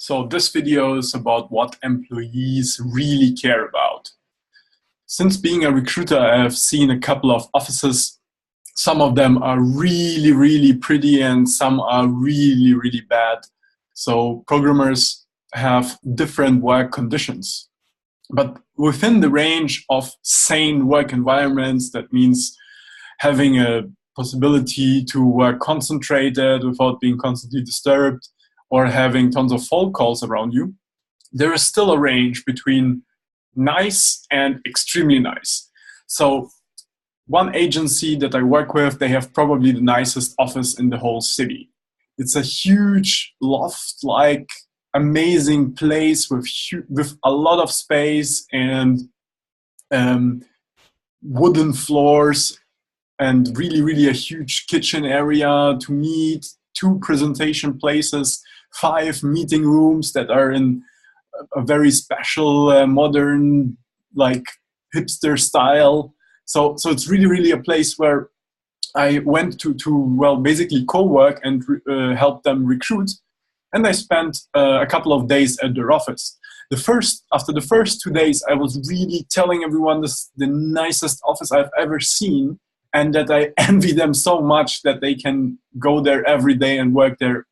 So this video is about what employees really care about. Since being a recruiter, I have seen a couple of offices. Some of them are really, really pretty and some are really, really bad. So programmers have different work conditions. But within the range of sane work environments, that means having a possibility to work concentrated without being constantly disturbed, or having tons of phone calls around you, there is still a range between nice and extremely nice. So one agency that I work with, they have probably the nicest office in the whole city. It's a huge loft-like amazing place with a lot of space and wooden floors and really a huge kitchen area to meet, 2 presentation places, 5 meeting rooms that are in a very special modern, like hipster style. So it's really a place where I went to well, basically co-work and help them recruit. And I spent a couple of days at their office. After the first 2 days, I was really telling everyone this is the nicest office I've ever seen, and that I envy them so much that they can go there every day and work there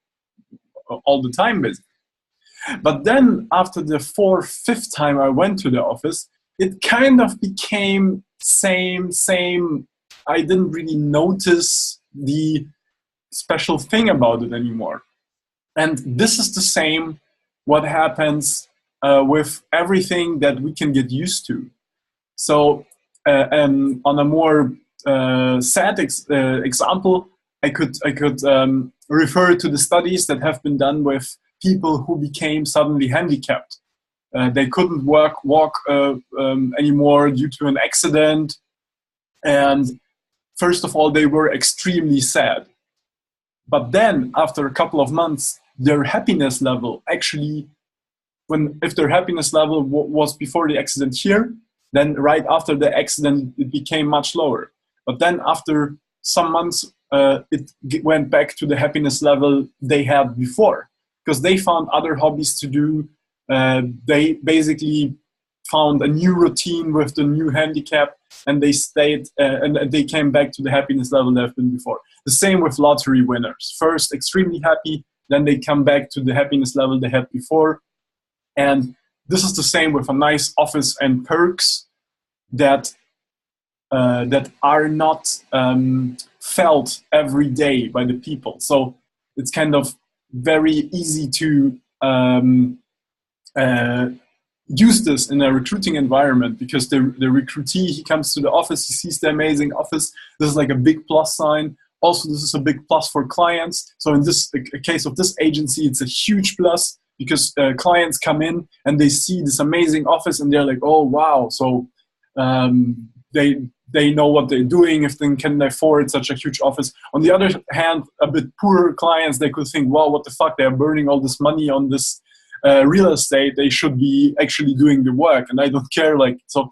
all the time, basically. But then after the 4th, 5th time I went to the office, it kind of became same. I didn't really notice the special thing about it anymore. And this is the same what happens with everything that we can get used to. So and on a more sad example, I could refer to the studies that have been done with people who became suddenly handicapped. They couldn't walk anymore due to an accident. And first of all, they were extremely sad. But then after a couple of months, their happiness level actually, if their happiness level was before the accident here, then right after the accident, it became much lower. But then after some months, it went back to the happiness level they had before, because they found other hobbies to do. They basically found a new routine with the new handicap, and they stayed and they came back to the happiness level they've been before. The same with lottery winners. First, extremely happy, then they come back to the happiness level they had before. And this is the same with a nice office and perks that are not felt every day by the people. So it's kind of very easy to use this in a recruiting environment, because the recruitee, he comes to the office, he sees the amazing office. This is like a big plus sign. Also, this is a big plus for clients. So in this case of this agency, it's a huge plus, because clients come in and they see this amazing office and they're like, oh wow. So they know what they're doing if they can afford such a huge office. On the other hand, a bit poorer clients, they could think, wow, what the fuck, they're burning all this money on this real estate. They should be actually doing the work, and I don't care. It's a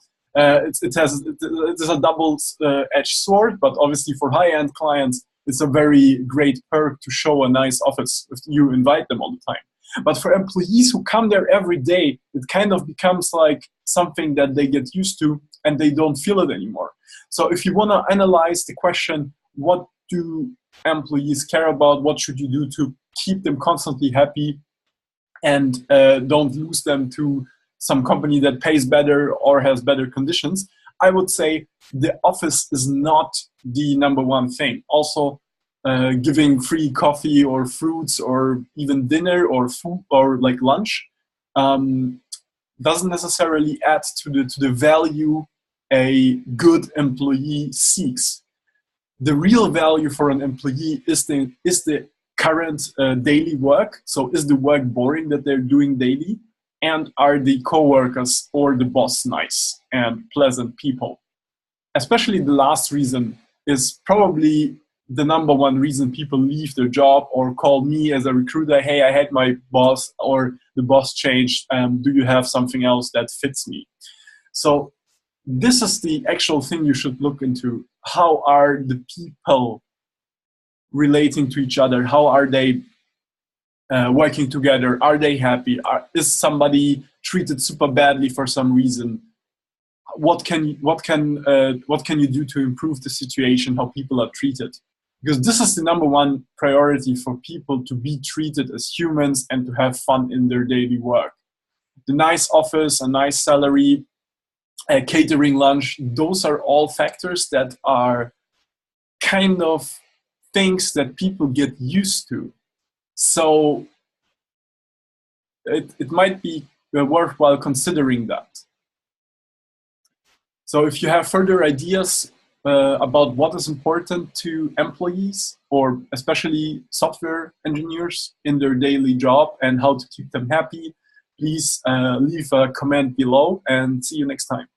double-edged sword, but obviously for high-end clients, it's a very great perk to show a nice office if you invite them all the time. But for employees who come there every day, it kind of becomes like something that they get used to and they don't feel it anymore. So if you want to analyze the question, what do employees care about? What should you do to keep them constantly happy and don't lose them to some company that pays better or has better conditions? I would say the office is not the number one thing. Also, giving free coffee or fruits or even dinner or food or like lunch doesn't necessarily add to the value a good employee seeks. The real value for an employee is the current daily work. So is the work boring that they're doing daily? And are the coworkers or the boss nice and pleasant people? Especially the last reason is probably the number one reason people leave their job or call me as a recruiter, hey, I had my boss or the boss changed. Do you have something else that fits me? So this is the actual thing you should look into. How are the people relating to each other? How are they working together? Are they happy? Is somebody treated super badly for some reason? What can you do to improve the situation, how people are treated? Because this is the number one priority for people, to be treated as humans and to have fun in their daily work. The nice office, a nice salary, catering lunch, those are all factors that are kind of things that people get used to. So it might be worthwhile considering that. So if you have further ideas about what is important to employees, or especially software engineers in their daily job, and how to keep them happy, please leave a comment below, and see you next time.